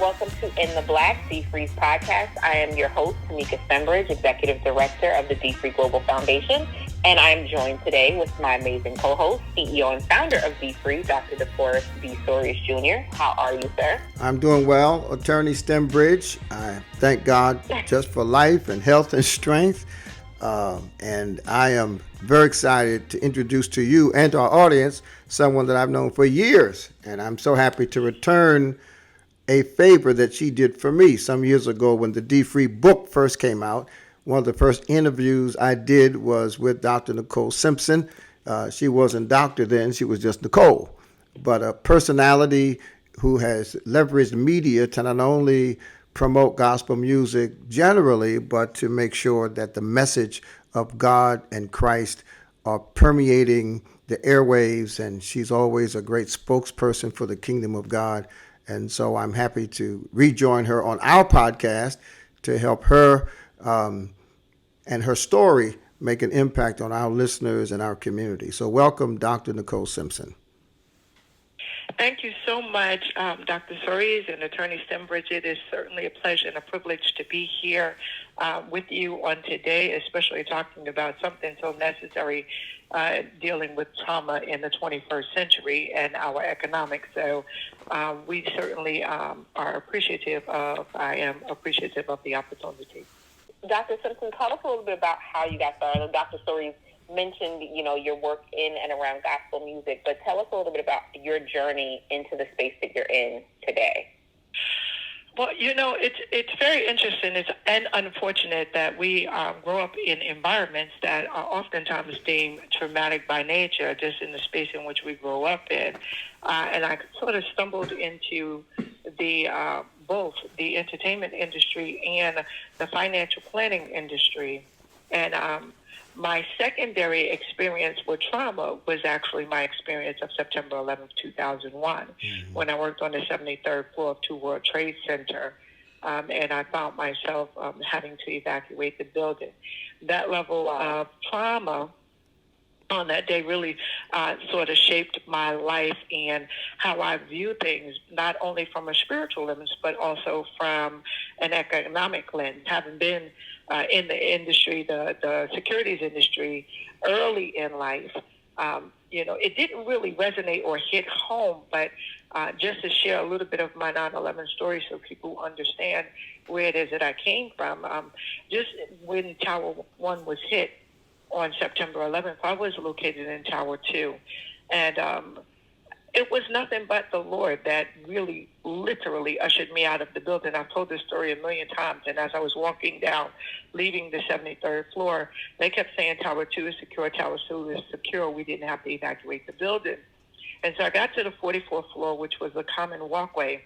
welcome to In the Black, dfree's podcast. I am your host, Tamika Stembridge, Executive Director of the dfree Global Foundation, and I am joined today with my amazing co-host, CEO and founder of dfree, Dr. DeForest B. Soaries Jr. How are you, sir? I'm doing well, Attorney Stembridge. I thank God just for life and health and strength. And I am very excited to introduce to you and to our audience someone that I've known for years. And I'm so happy to return a favor that she did for me some years ago when the dfree book first came out. One of the first interviews I did was with Dr. Nicole Simpson. She wasn't doctor then, she was just Nicole. But a personality who has leveraged media to not only promote gospel music generally, but to make sure that the message of God and Christ are permeating the airwaves, and she's always a great spokesperson for the kingdom of God. And so I'm happy to rejoin her on our podcast to help her and her story make an impact on our listeners and our community. So welcome, Dr. Nicole Simpson. Thank you so much, Dr. Soaries and Attorney Stembridge. It is certainly a pleasure and a privilege to be here with you on today, especially talking about something so necessary, dealing with trauma in the 21st century and our economics. So we certainly I am appreciative of the opportunity. Dr. Simpson, tell us a little bit about how you got started. Dr. Soaries mentioned, your work in and around gospel music, but tell us a little bit about your journey into the space that you're in today. Well, it's very interesting and unfortunate that we grow up in environments that are oftentimes deemed traumatic by nature, just in the space in which we grow up in. And I sort of stumbled into both the entertainment industry and the financial planning industry. And my secondary experience with trauma was actually my experience of September 11th, 2001, when I worked on the 73rd floor of Two World Trade Center, and I found myself having to evacuate the building. That level of trauma on that day really sort of shaped my life and how I view things, not only from a spiritual lens, but also from an economic lens. Having been in the industry, the securities industry, early in life, it didn't really resonate or hit home, but just to share a little bit of my 9/11 story so people understand where it is that I came from. Just when Tower 1 was hit, on September 11th, I was located in Tower 2. And it was nothing but the Lord that really literally ushered me out of the building. I've told this story a million times. And as I was walking down, leaving the 73rd floor, they kept saying Tower 2 is secure, Tower 2 is secure. We didn't have to evacuate the building. And so I got to the 44th floor, which was a common walkway,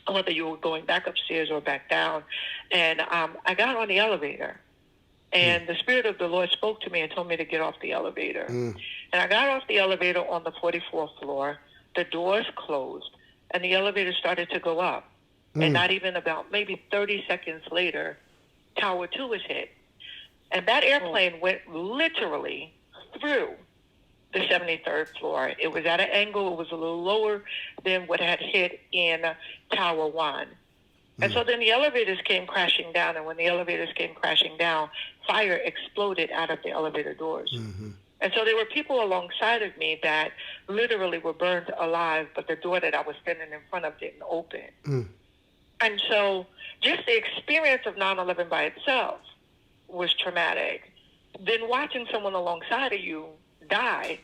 whether you were going back upstairs or back down. And I got on the elevator. And the Spirit of the Lord spoke to me and told me to get off the elevator. And I got off the elevator on the 44th floor. The doors closed, and the elevator started to go up. And not even about maybe 30 seconds later, Tower 2 was hit. And that airplane went literally through the 73rd floor. It was at an angle. It was a little lower than what had hit in Tower 1. And so then the elevators came crashing down, and when the elevators came crashing down, fire exploded out of the elevator doors. And so there were people alongside of me that literally were burned alive, but the door that I was standing in front of didn't open. And so just the experience of 9/11 by itself was traumatic. Then watching someone alongside of you die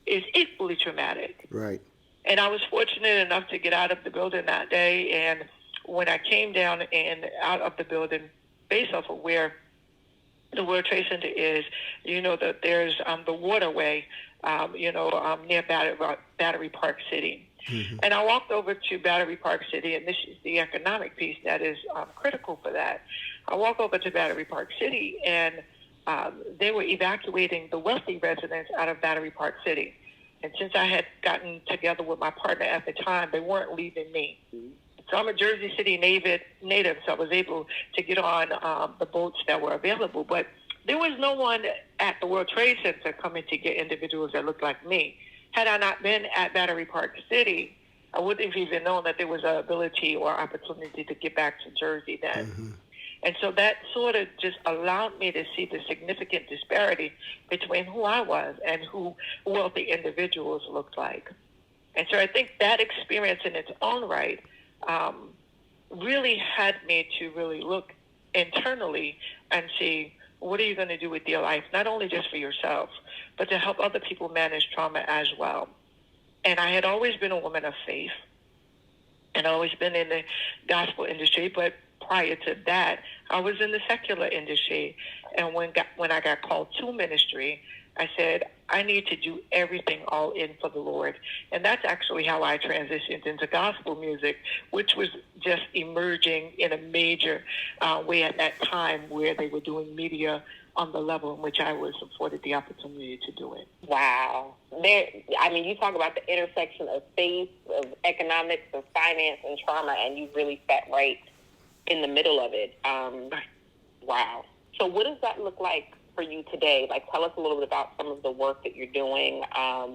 is equally traumatic. Right. And I was fortunate enough to get out of the building that day, and when I came down and out of the building, based off of where the World Trade Center is, that there's the waterway, near Battery Park City. And I walked over to Battery Park City, and this is the economic piece that is critical for that. I walked over to Battery Park City, and they were evacuating the wealthy residents out of Battery Park City. And since I had gotten together with my partner at the time, they weren't leaving me. So I'm a Jersey City native, so I was able to get on the boats that were available. But there was no one at the World Trade Center coming to get individuals that looked like me. Had I not been at Battery Park City, I wouldn't have even known that there was an ability or opportunity to get back to Jersey then. Mm-hmm. And so that sort of just allowed me to see the significant disparity between who I was and who wealthy individuals looked like. And so I think that experience in its own right really had me to really look internally and see, what are you going to do with your life, not only just for yourself, but to help other people manage trauma as well. And I had always been a woman of faith and always been in the gospel industry, but prior to that, I was in the secular industry. And when I got called to ministry, I said, I need to do everything all in for the Lord. And that's actually how I transitioned into gospel music, which was just emerging in a major way at that time, where they were doing media on the level in which I was afforded the opportunity to do it. Wow. You talk about the intersection of faith, of economics, of finance, and trauma, and you really sat right in the middle of it. Wow. So what does that look like for you today? Like, tell us a little bit about some of the work that you're doing. How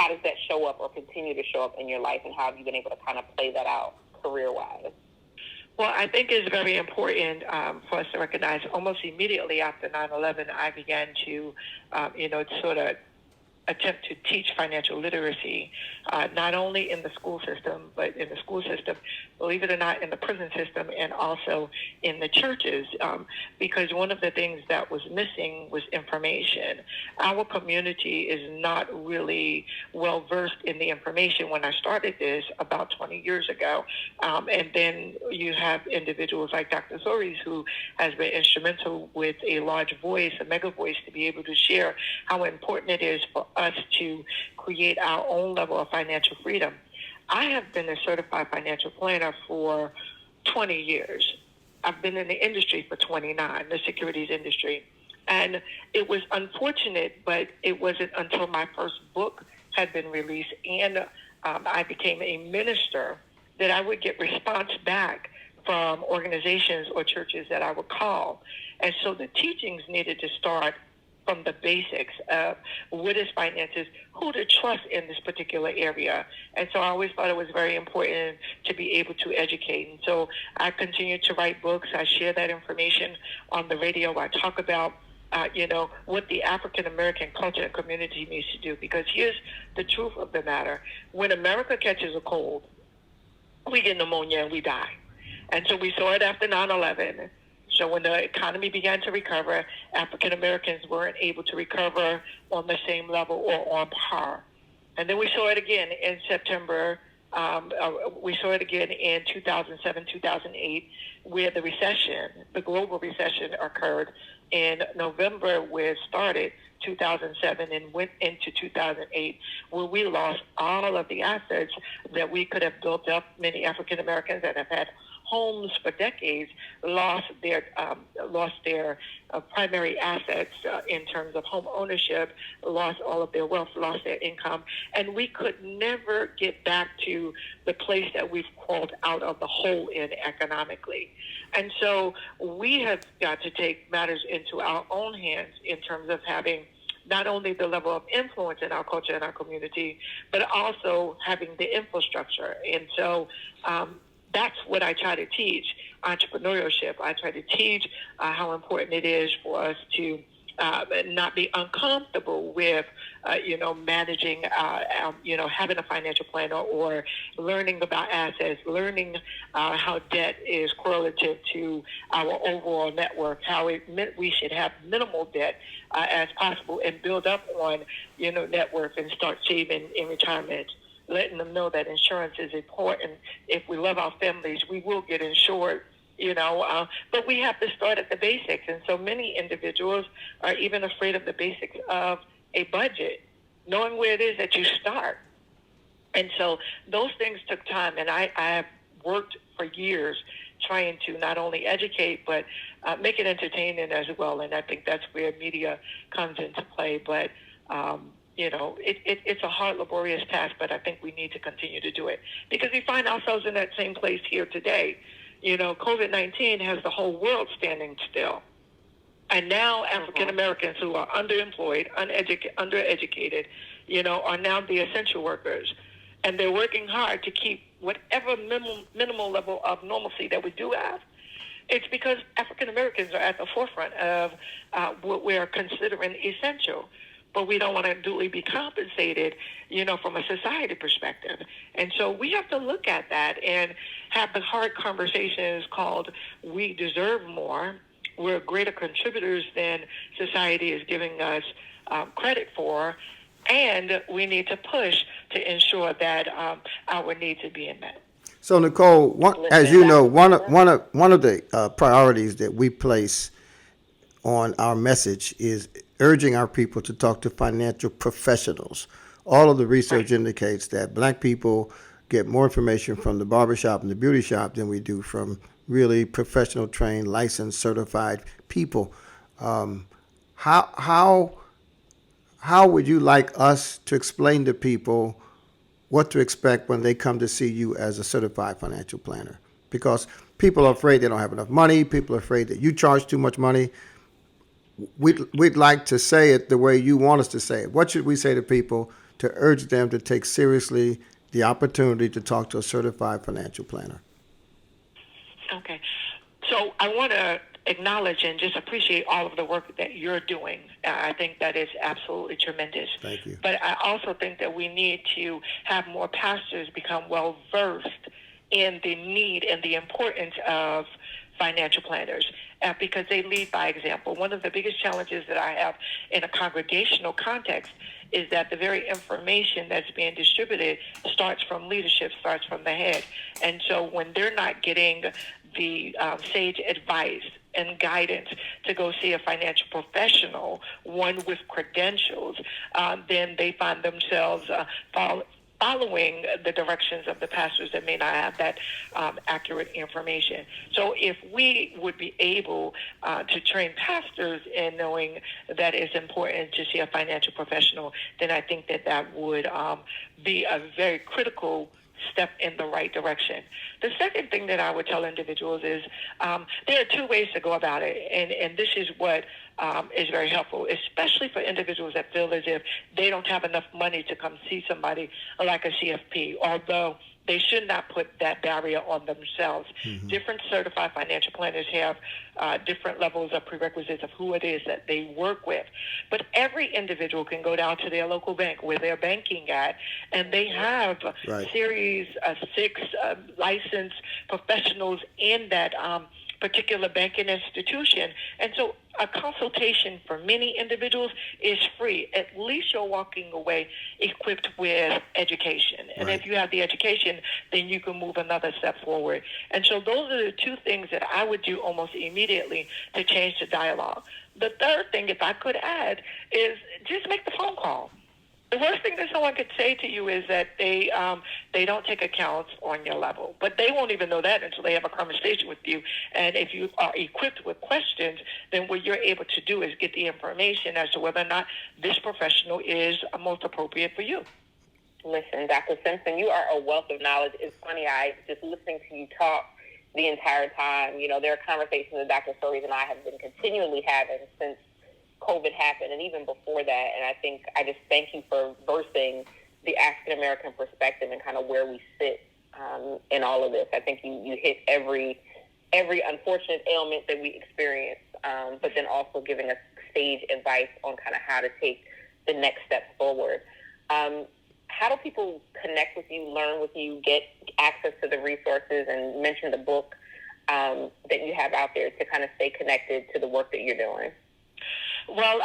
does that show up or continue to show up in your life, and how have you been able to kind of play that out career-wise? Well, I think it's very important for us to recognize almost immediately after 9/11, I began to, sort of attempt to teach financial literacy, not only in the school system, but in the school system, believe it or not, in the prison system, and also in the churches, because one of the things that was missing was information. Our community is not really well versed in the information when I started this about 20 years ago. And then you have individuals like Dr. Soaries, who has been instrumental with a large voice, a mega voice, to be able to share how important it is for us to create our own level of financial freedom. I have been a certified financial planner for 20 years. I've been in the industry for 29, the securities industry. And it was unfortunate, but it wasn't until my first book had been released and I became a minister that I would get response back from organizations or churches that I would call. And so the teachings needed to start from the basics of what is finances, who to trust in this particular area. And so I always thought it was very important to be able to educate. And so I continue to write books. I share that information on the radio. I talk about what the African-American culture and community needs to do. Because here's the truth of the matter. When America catches a cold, we get pneumonia and we die. And so we saw it after 9/11. So when the economy began to recover, African-Americans weren't able to recover on the same level or on par. And then we saw it again in September. We saw it again in 2007, 2008, where the recession, the global recession, occurred in November, where it started 2007 and went into 2008, where we lost all of the assets that we could have built up. Many African Americans that have had homes for decades lost their primary assets in terms of home ownership, lost all of their wealth, lost their income, and we could never get back to the place that we've crawled out of the hole in economically. And so we have got to take matters into our own hands in terms of having not only the level of influence in our culture and our community, but also having the infrastructure. And so that's what I try to teach, entrepreneurship. I try to teach how important it is for us to not be uncomfortable with, managing, having a financial planner or learning about assets, learning how debt is correlative to our overall network, how we should have minimal debt as possible and build up on, net worth and start saving in retirement. Letting them know that insurance is important. If we love our families, we will get insured, but we have to start at the basics. And so many individuals are even afraid of the basics of a budget, knowing where it is that you start. And so those things took time. And I have worked for years trying to not only educate, but make it entertaining as well. And I think that's where media comes into play. But, it's a hard, laborious task, but I think we need to continue to do it because we find ourselves in that same place here today. COVID-19 has the whole world standing still. And now African Americans who are underemployed, undereducated, are now the essential workers. and they're working hard to keep whatever minimal level of normalcy that we do have, it's because African Americans are at the forefront of what we're considering essential. But we don't want to duly be compensated, from a society perspective. And so we have to look at that and have the hard conversations called we deserve more. We're greater contributors than society is giving us credit for. And we need to push to ensure that our needs are being met. So Nicole, as you know, one of the priorities that we place on our message is urging our people to talk to financial professionals. All of the research indicates that black people get more information from the barbershop and the beauty shop than we do from really professional, trained, licensed, certified people. How would you like us to explain to people what to expect when they come to see you as a certified financial planner? Because people are afraid they don't have enough money. People are afraid that you charge too much money. We'd like to say it the way you want us to say it. What should we say to people to urge them to take seriously the opportunity to talk to a certified financial planner? Okay. So I want to acknowledge and just appreciate all of the work that you're doing. I think that is absolutely tremendous. Thank you. But I also think that we need to have more pastors become well-versed in the need and the importance of financial planners because they lead by example. One of the biggest challenges that I have in a congregational context is that the very information that's being distributed starts from leadership, starts from the head. And so when they're not getting the sage advice and guidance to go see a financial professional, one with credentials, then they find themselves following the directions of the pastors that may not have that accurate information. So if we would be able to train pastors in knowing that it's important to see a financial professional, then I think that would be a very critical step in the right direction. The second thing that I would tell individuals is there are two ways to go about it, and this is what is very helpful, especially for individuals that feel as if they don't have enough money to come see somebody like a CFP, although they should not put that barrier on themselves. Mm-hmm. Different certified financial planners have different levels of prerequisites of who it is that they work with. But every individual can go down to their local bank where they're banking at, and they have Series 6 licensed professionals in that particular banking institution. And so a consultation for many individuals is free. At least you're walking away equipped with education. And if you have the education, then you can move another step forward. And so those are the two things that I would do almost immediately to change the dialogue. The third thing, if I could add, is just make the phone call. The worst thing that someone could say to you is that they don't take accounts on your level. But they won't even know that until they have a conversation with you. And if you are equipped with questions, then what you're able to do is get the information as to whether or not this professional is most appropriate for you. Listen, Dr. Simpson, you are a wealth of knowledge. It's funny, I just listening to you talk the entire time. You know, there are conversations that Dr. Soaries and I have been continually having since COVID happened and even before that. And I just thank you for versing the African-American perspective and kind of where we sit in all of this. I think you hit every unfortunate ailment that we experience, but then also giving us sage advice on kind of how to take the next steps forward. How do people connect with you, learn with you, get access to the resources, and mention the book that you have out there to kind of stay connected to the work that you're doing? Well,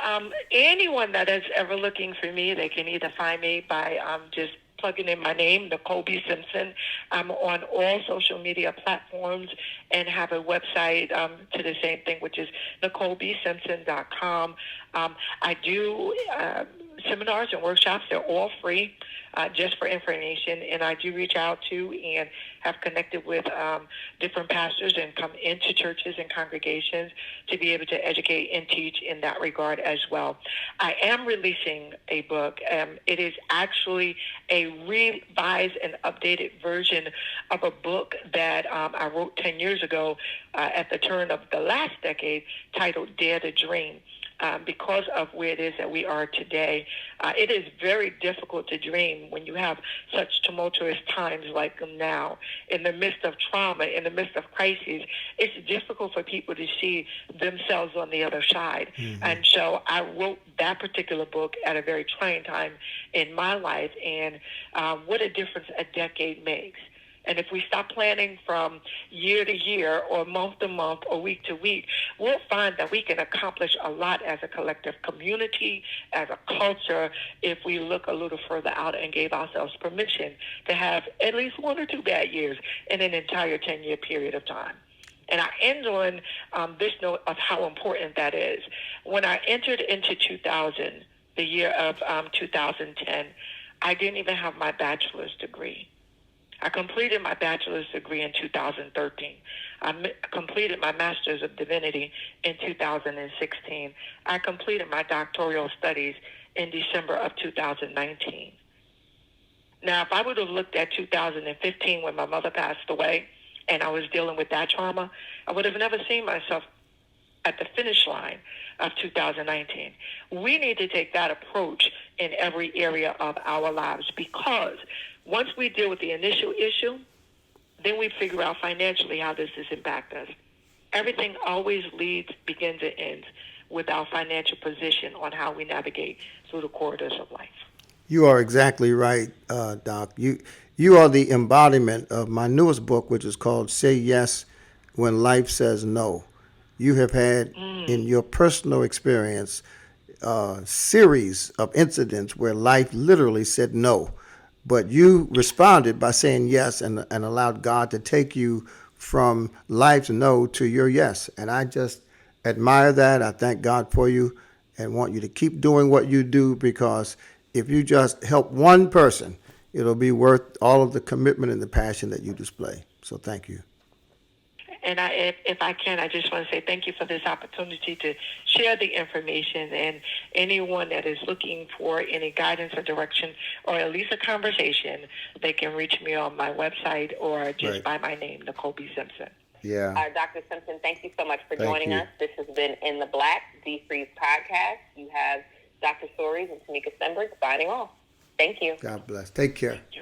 anyone that is ever looking for me, they can either find me by just plugging in my name, Nicole B. Simpson. I'm on all social media platforms and have a website to the same thing, which is NicoleBSimpson.com. I do seminars and workshops. They're all free, just for information. And I do reach out to and have connected with different pastors and come into churches and congregations to be able to educate and teach in that regard as well. I am releasing a book. It is actually a revised and updated version of a book that I wrote 10 years ago at the turn of the last decade, titled Dare to Dream. because of where it is that we are today. It is very difficult to dream when you have such tumultuous times like now. In the midst of trauma, in the midst of crises, it's difficult for people to see themselves on the other side. Mm-hmm. And so I wrote that particular book at a very trying time in my life, and what a difference a decade makes. And if we stop planning from year to year or month to month or week to week, we'll find that we can accomplish a lot as a collective community, as a culture, if we look a little further out and gave ourselves permission to have at least 1 or 2 bad years in an entire 10-year period of time. And I end on this note of how important that is. When I entered into 2000, the year of 2010, I didn't even have my bachelor's degree. I completed my bachelor's degree in 2013. I completed my master's of divinity in 2016. I completed my doctoral studies in December of 2019. Now, if I would have looked at 2015 when my mother passed away and I was dealing with that trauma, I would have never seen myself at the finish line of 2019. We need to take that approach in every area of our lives, because once we deal with the initial issue, then we figure out financially how does this impact us. Everything always begins and ends with our financial position on how we navigate through the corridors of life. You are exactly right, Doc. You are the embodiment of my newest book, which is called Say Yes When Life Says No. You have had in your personal experience a series of incidents where life literally said no. But you responded by saying yes and allowed God to take you from life's no to your yes. And I just admire that. I thank God for you and want you to keep doing what you do, because if you just help one person, it'll be worth all of the commitment and the passion that you display. So thank you. And if I can, I just want to say thank you for this opportunity to share the information. And anyone that is looking for any guidance or direction, or at least a conversation, they can reach me on my website or just by my name, Nicole B. Simpson. Yeah. Dr. Simpson, thank you so much for joining us. This has been In the Black, dfree's podcast. You have Dr. Soaries and Tamika Stembridge signing off. Thank you. God bless. Take care. Thank you.